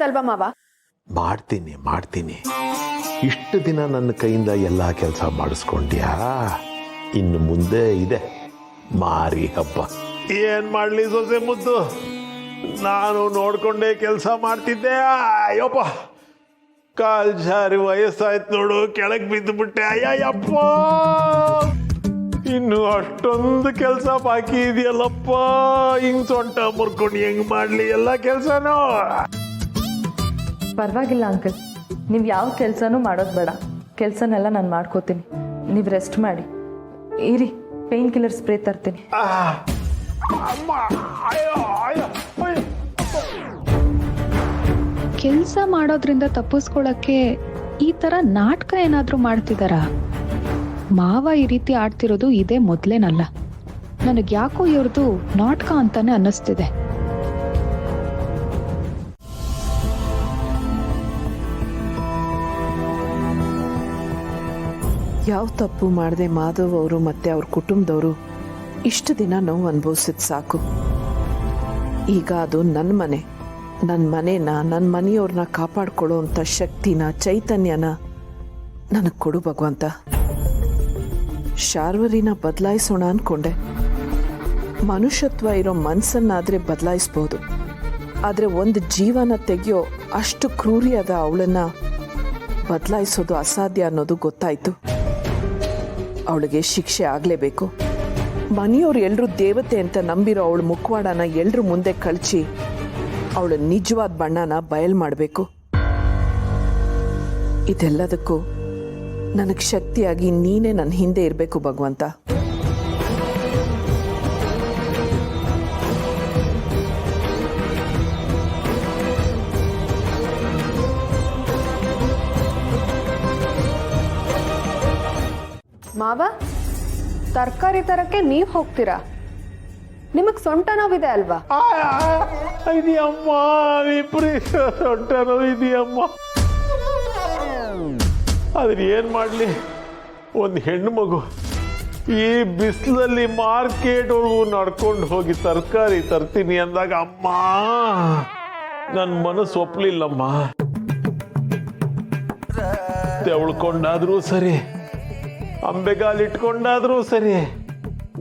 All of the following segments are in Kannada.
ಮಾಡ್ಬೋದಲ್ವಾ ಮಾವ? ಮಾಡ್ತೀನಿ. ಇಷ್ಟು ದಿನ ನನ್ನ ಕೈಯಿಂದ ಎಲ್ಲ ಕೆಲಸ ಮಾಡಿಸ್ಕೊಂಡ್ಯಾ, ಇನ್ನು ಮುಂದೆ ಇದೆ ಮಾರಿ ಹಬ್ಬ. ಏನ್ ಮಾಡ್ಲಿ ಸೊಸೆ ಮುದ್ದು, ನಾನು ನೋಡ್ಕೊಂಡೇ ಕೆಲಸ ಮಾಡ್ತಿದ್ದೆ. ಅಯ್ಯಪ್ಪ, ಕಾಲ್ ಜಾರಿ ವಯಸ್ಸಾಯ್ತು ನೋಡು, ಕೆಳಗೆ ಬಿದ್ದು ಬಿಟ್ಟೆ. ಅಯ್ಯಪ್ಪ, ಇನ್ನು ಅಷ್ಟೊಂದು ಕೆಲಸ ಬಾಕಿ ಇದೆಯಲ್ಲಪ್ಪ. ಹಿಂಗ್ ಸೊಂಟ ಮುರ್ಕೊಂಡು ಹೆಂಗ್ ಮಾಡ್ಲಿ ಎಲ್ಲ ಕೆಲಸನೂ? ಪರವಾಗಿಲ್ಲ ಅಂಕಲ್, ನೀವು ಯಾವ ಕೆಲಸನೂ ಮಾಡೋದು ಬೇಡ. ಕೆಲಸನೆಲ್ಲ ನಾನು ಮಾಡ್ಕೋತೀನಿ, ನೀವು ರೆಸ್ಟ್ ಮಾಡಿ. ಇರಿ, ಪೇನ್ ಕಿಲ್ಲರ್ ಸ್ಪ್ರೇ ತರ್ತೀನಿ. ಕೆಲಸ ಮಾಡೋದ್ರಿಂದ ತಪ್ಪಿಸ್ಕೊಳ್ಳೋಕ್ಕೆ ಈ ಥರ ನಾಟಕ ಏನಾದರೂ ಮಾಡ್ತಿದಾರ? ಮಾವ ಈ ರೀತಿ ಆಡ್ತಿರೋದು ಇದೇ ಮೊದಲೇನಲ್ಲ. ನನಗೆ ಯಾಕೋ ಇವ್ರದ್ದು ನಾಟಕ ಅಂತಾನೆ ಅನ್ನಿಸ್ತಿದೆ. ಯಾವ ತಪ್ಪು ಮಾಡದೆ ಮಾಧವ್ ಅವರು ಮತ್ತೆ ಅವ್ರ ಕುಟುಂಬದವರು ಇಷ್ಟು ದಿನ ನೋವು ಅನುಭವಿಸಿದ್ ಸಾಕು. ಈಗ ಅದು ನನ್ನ ಮನೆ, ನನ್ನ ಮನೇನ, ನನ್ನ ಮನೆಯವ್ರನ್ನ ಕಾಪಾಡ್ಕೊಳ್ಳೋ ಅಂಥ ಶಕ್ತಿನ, ಚೈತನ್ಯನ ನನಗೆ ಕೊಡು ಭಗವಂತ. ಶಾರ್ವರಿನ ಬದಲಾಯಿಸೋಣ ಅನ್ಕೊಂಡೆ. ಮನುಷ್ಯತ್ವ ಇರೋ ಮನ್ಸನ್ನಾದ್ರೆ ಬದಲಾಯಿಸ್ಬೋದು, ಆದರೆ ಒಂದು ಜೀವನ ತೆಗೆಯೋ ಅಷ್ಟು ಕ್ರೂರಿಯಾದ ಅವಳನ್ನ ಬದಲಾಯಿಸೋದು ಅಸಾಧ್ಯ ಅನ್ನೋದು ಗೊತ್ತಾಯ್ತು. ಅವಳಿಗೆ ಶಿಕ್ಷೆ ಆಗಲೇಬೇಕು. ಮನೆಯವ್ರು ಎಲ್ಲರೂ ದೇವತೆ ಅಂತ ನಂಬಿರೋ ಅವಳ ಮುಖವಾಡನ ಎಲ್ಲರೂ ಮುಂದೆ ಕಳಚಿ ಅವಳ ನಿಜವಾದ ಬಣ್ಣನ ಬಯಲು ಮಾಡಬೇಕು. ಇದೆಲ್ಲದಕ್ಕೂ ನನಗೆ ಶಕ್ತಿಯಾಗಿ ನೀನೇ ನನ್ನ ಹಿಂದೆ ಇರಬೇಕು ಭಗವಂತ. ಮಾವ, ತರಕಾರಿ ತರಕ್ಕೆ ನೀವ್ ಹೋಗ್ತೀರಾ? ನಿಮಗ್ ಸೊಂಟ ನೋವಿದೆ ಅಲ್ವಾ? ಇದೆಯಮ್ಮ, ವಿಪರೀತ ಸೊಂಟ ನೋವು ಇದೆಯಮ್ಮ. ಆದ್ರೆ ಏನ್ ಮಾಡ್ಲಿ, ಒಂದು ಹೆಣ್ಣು ಮಗು ಈ ಬಿಸಿಲಲ್ಲಿ ಮಾರ್ಕೆಟ್ ಒಳಗೂ ನಡ್ಕೊಂಡು ಹೋಗಿ ತರಕಾರಿ ತರ್ತೀನಿ ಅಂದಾಗ ಅಮ್ಮ ನನ್ನ ಮನಸ್ಸು ಒಪ್ಲಿಲ್ಲಮ್ಮ. ತೆವಳ್ಕೊಂಡಾದ್ರೂ ಸರಿ, ಅಂಬೆಗಾಲಿಟ್ಕೊಂಡಾದ್ರೂ ಸರಿ,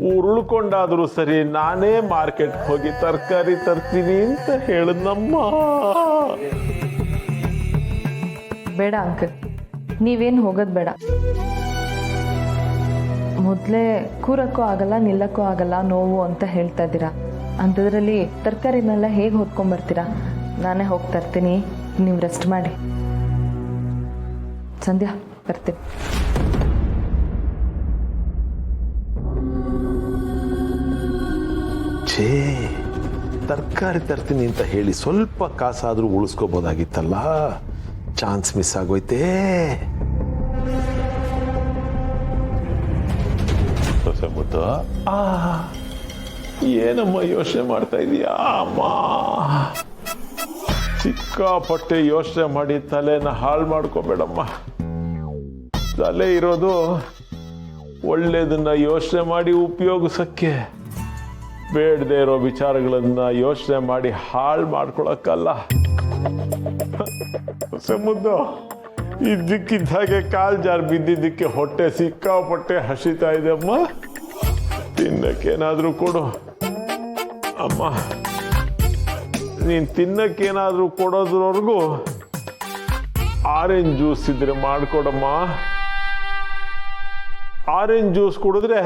ಉರುಳ್ಕೊಂಡಾದ್ರೂ ಸರಿ, ನಾನೇ ಮಾರ್ಕೆಟ್ ಹೋಗಿ ತರಕಾರಿ ತರ್ತೀನಿ ಅಂತ ಹೇಳಿದ್ನಮ್ಮ. ಬೇಡ ಅಂಕಲ್, ನೀವೇನು ಹೋಗೋದು ಬೇಡ. ಮೊದಲೇ ಕೂರಕ್ಕೂ ಆಗಲ್ಲ, ನಿಲ್ಲಕ್ಕೂ ಆಗಲ್ಲ, ನೋವು ಅಂತ ಹೇಳ್ತಾ ಇದ್ದೀರಾ. ಅಂಥದ್ರಲ್ಲಿ ತರಕಾರಿನೆಲ್ಲ ಹೇಗೆ ಹೊತ್ಕೊಂಡ್ಬರ್ತೀರಾ? ನಾನೇ ಹೋಗಿ ತರ್ತೀನಿ, ನೀವು ರೆಸ್ಟ್ ಮಾಡಿ. ಸಂಧ್ಯಾ, ಬರ್ತೀನಿ. ತರಕಾರಿ ತರ್ತೀನಿ ಅಂತ ಹೇಳಿ ಸ್ವಲ್ಪ ಕಾಸಾದ್ರೂ ಉಳಿಸ್ಕೋಬೋದಾಗಿತ್ತಲ್ಲ. Chance miss ಆಗೋಯ್ತೇ. ಮುದ್ದು, ಏನಮ್ಮ ಯೋಚನೆ ಮಾಡ್ತಾ ಇದೀಯಾ ಅಮ್ಮ? ಸಿಕ್ಕಾಪಟ್ಟೆ ಯೋಚನೆ ಮಾಡಿ ತಲೆನ ಹಾಳು ಮಾಡ್ಕೋಬೇಡಮ್ಮ. ತಲೆ ಇರೋದು ಒಳ್ಳೇದನ್ನ ಯೋಚನೆ ಮಾಡಿ ಉಪಯೋಗಿಸಕ್ಕೆ, ಬೇಡದೆ ಇರೋ ವಿಚಾರಗಳನ್ನ ಯೋಚನೆ ಮಾಡಿ ಹಾಳು ಮಾಡ್ಕೊಳಕ್ಕಲ್ಲ. ಮುದ್ದು, ಇದ್ದಕ್ಕಿದ್ದ ಹಾಗೆ ಕಾಲ್ ಜಾರ್ ಬಿದ್ದಿದ್ದಕ್ಕೆ ಹೊಟ್ಟೆ ಸಿಕ್ಕಾಪಟ್ಟೆ ಹಸಿತಾ ಇದೆ ಅಮ್ಮ. ತಿನ್ನಕ್ಕೇನಾದ್ರೂ ಕೊಡು ಅಮ್ಮ. ನೀನ್ ತಿನ್ನಕ್ಕೇನಾದ್ರೂ ಕೊಡೋದ್ರವರೆಗೂ ಆರೆಂಜ್ ಜ್ಯೂಸ್ ಇದ್ರೆ ಮಾಡ್ಕೊಡಮ್ಮ. ಆರೆಂಜ್ ಜ್ಯೂಸ್ ಕುಡಿದ್ರೆ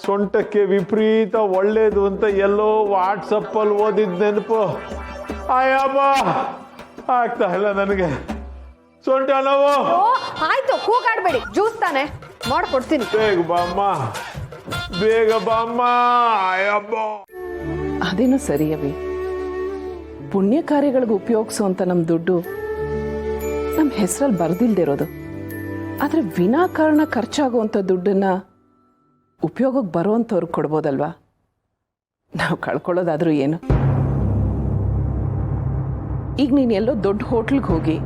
ಸೊಂಟಕ್ಕೆ ವಿಪರೀತ ಒಳ್ಳೇದು ಅಂತ ಎಲ್ಲೋ ವಾಟ್ಸಪ್ಪಲ್ಲಿ ಓದಿದ್ ನೆನಪು. ಅಯ್ಯಮ್ಮ, ಆಗ್ತಾ ಇಲ್ಲ ನನಗೆ ಸೊಂಟ ನೋವು. ಆಯ್ತು, ಕೂಗಾಡ್ಬೇಡಿ, ಜ್ಯೂಸ್ ತಾನೆ ಮಾಡ್ಕೊಡ್ತೀನಿ. ಬೇಗ ಬಾಮ್ಮ, ಬೇಗ ಬಾಮ್ಮ. ಅಯ್ಯಮ್ಮ, ಅದೇನು ಸರಿ ಅವಿ. ಪುಣ್ಯ ಕಾರ್ಯಗಳಿಗೆ ಉಪಯೋಗಿಸುವಂತ ನಮ್ಮ ದುಡ್ಡು ನಮ್ಮ ಹೆಸರಲ್ಲಿ ಬರ್ದಿಲ್ದಿರೋದು. ಆದರೆ ವಿನಾಕಾರಣ ಖರ್ಚಾಗುವಂಥ ದುಡ್ಡನ್ನ ಉಪಯೋಗಕ್ಕೆ ಬರುವಂಥವ್ರಿಗೆ ಕೊಡ್ಬೋದಲ್ವಾ? ನಾವು ಕಳ್ಕೊಳ್ಳೋದಾದ್ರೂ ಏನು? ಈಗ ನೀನು ಎಲ್ಲೋ ದೊಡ್ಡ ಹೋಟ್ಲಿಗೆ ಹೋಗಿ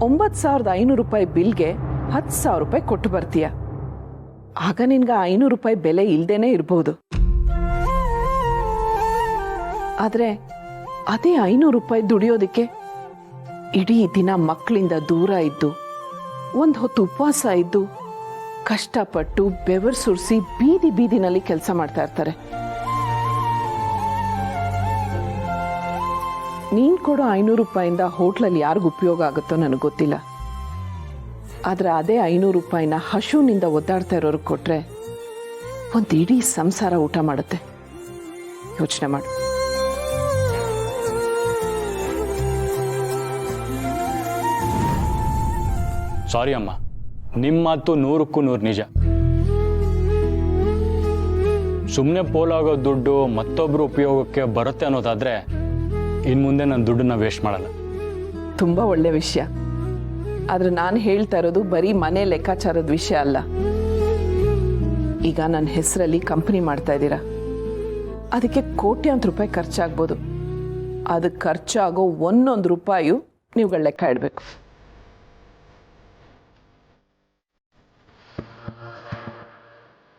9,500 ರೂಪಾಯಿ ಬಿಲ್ಗೆ 10,000 ರೂಪಾಯಿ ಕೊಟ್ಟು ಬರ್ತೀಯ. ಆಗ ನಿನ್ಗೆ 500 ರೂಪಾಯಿ ಬೆಲೆ ಇಲ್ದೇನೆ ಇರ್ಬೋದು. ಆದರೆ ಅದೇ 500 ರೂಪಾಯಿ ದುಡಿಯೋದಕ್ಕೆ ಇಡೀ ದಿನ ಮಕ್ಕಳಿಂದ ದೂರ ಇದ್ದು ಒಂದು ಹೊತ್ತು ಉಪವಾಸ ಇದ್ದು ಕಷ್ಟಪಟ್ಟು ಬೆವರು ಸುರಿಸಿ ಬೀದಿ ಬೀದಿನಲ್ಲಿ ಕೆಲಸ ಮಾಡ್ತಾ ಇರ್ತಾರೆ. ನೀನು ಕೊಡೋ 500 ರೂಪಾಯಿಂದ ಹೋಟ್ಲಲ್ಲಿ ಯಾರಿಗೂ ಉಪಯೋಗ ಆಗುತ್ತೋ ನನಗೆ ಗೊತ್ತಿಲ್ಲ. ಆದರೆ ಅದೇ 500 ರೂಪಾಯಿನ ಹಶುವಿನಿಂದ ಒದ್ದಾಡ್ತಾ ಇರೋರಿಗೆ ಕೊಟ್ಟರೆ ಒಂದು ಇಡೀ ಸಂಸಾರ ಊಟ ಮಾಡುತ್ತೆ. ಯೋಚನೆ ಮಾಡು. ಸಾರಿ ಅಮ್ಮ, ನಿಮ್ಮ ಮಾತು 100ಕ್ಕೂ 100 ನಿಜ. ಸುಮ್ಮನೆ ಪೋಲಾಗೋ ದುಡ್ಡು ಮತ್ತೊಬ್ಬರು ಉಪಯೋಗಕ್ಕೆ ಬರುತ್ತೆ ಅನ್ನೋದಾದರೆ ಇನ್ನು ಮುಂದೆ ನಾನು ದುಡ್ಡನ್ನ ವೇಸ್ಟ್ ಮಾಡಲ್ಲ. ತುಂಬ ಒಳ್ಳೆ ವಿಷಯ. ಆದರೆ ನಾನು ಹೇಳ್ತಾ ಇರೋದು ಬರೀ ಮನೆ ಲೆಕ್ಕಾಚಾರದ ವಿಷಯ ಅಲ್ಲ. ಈಗ ನನ್ನ ಹೆಸರಲ್ಲಿ ಕಂಪ್ನಿ ಮಾಡ್ತಾ ಇದ್ದೀರಾ, ಅದಕ್ಕೆ ಕೋಟ್ಯಾಂತರ ರೂಪಾಯಿ ಖರ್ಚಾಗ್ಬೋದು. ಅದಕ್ಕೆ ಖರ್ಚಾಗೋ ಒಂದೊಂದು ರೂಪಾಯು ನೀವುಗಳ ಲೆಕ್ಕ ಇಡಬೇಕು.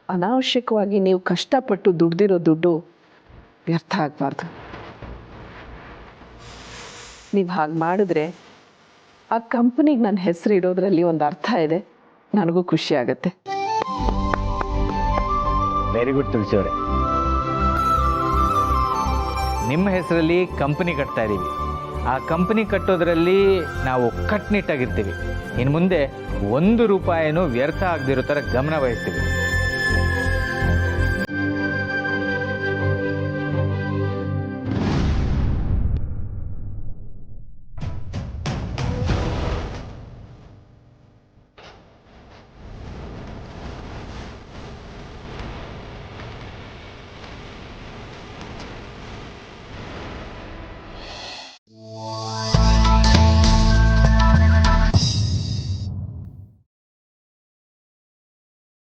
ಅನಾವಶ್ಯಕವಾಗಿ ನೀವು ಕಷ್ಟಪಟ್ಟು ದುಡ್ದಿರೋ ದುಡ್ಡು ವ್ಯರ್ಥ ಆಗಬಾರ್ದು. ನೀವು ಹಾಗೆ ಮಾಡಿದ್ರೆ ಆ ಕಂಪ್ನಿಗೆ ನನ್ನ ಹೆಸರು ಇಡೋದ್ರಲ್ಲಿ ಒಂದು ಅರ್ಥ ಇದೆ, ನನಗೂ ಖುಷಿ ಆಗುತ್ತೆ. ವೆರಿ ಗುಡ್ ತುಳಸಿ ಅವರೇ. ನಿಮ್ಮ ಹೆಸರಲ್ಲಿ ಕಂಪನಿ ಕಟ್ತಾ ಇದ್ದೀವಿ. ಆ ಕಂಪನಿ ಕಟ್ಟೋದ್ರಲ್ಲಿ ನಾವು ಕಟ್ಟುನಿಟ್ಟಾಗಿರ್ತೀವಿ. ಇನ್ನು ಮುಂದೆ 1 ರೂಪಾಯಿನೂ ವ್ಯರ್ಥ ಆಗದಿರೋ ಥರ ಗಮನ ವಹಿಸ್ತೀವಿ.